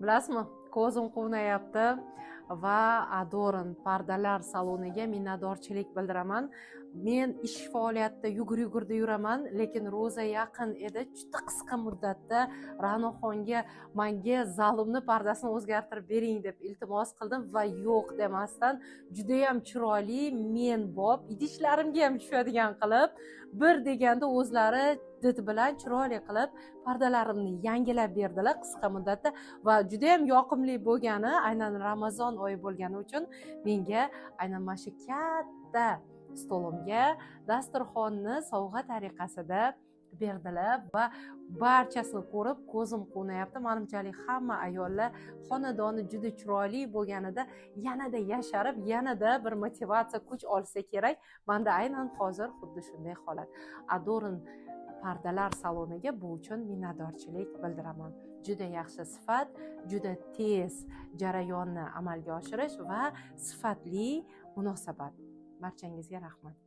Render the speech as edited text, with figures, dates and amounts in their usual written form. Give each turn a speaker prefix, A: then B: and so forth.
A: Bilasizmi, ko'zim quvnayapti va Adorin pardalar saloniga minnatdorchilik bildiraman. Men ish faoliyatida yugurda yuraman, lekin ro'za yaqin edi. Juda qisqa muddatda Ra'noxonga menga zalimni pardasini o'zgartirib bering deb iltimos qildim va yo'q demasdan juda ham chiroyli, men bob idishlarimga ham tushadigan qilib, bir deganda o'zlari did bilan chiroyli qilib pardalarimni yangilab berdilar qisqa muddatda va juda ham yoqimli bo'lgani, aynan Ramazon oyi bo'lgani uchun menga aynan mana shu katta stolimga dasturxonni sovg'a tariqasida berdilar va barchasini ko'rib ko'zim quvnayapti. Menimchalik hamma ayollar xonadoni juda chiroyli bo'lganida yanada yasharib, yanada bir motivatsiya, kuch olsa kerak. Menda aynan hozir xuddi shunday holat. Adorin pardalar saloniga bu uchun minnatdorchilik bildiraman. Juda yaxshi sifat, juda tez jarayonni amalga oshirish va sifatli munosabat. Barchangizga rahmat.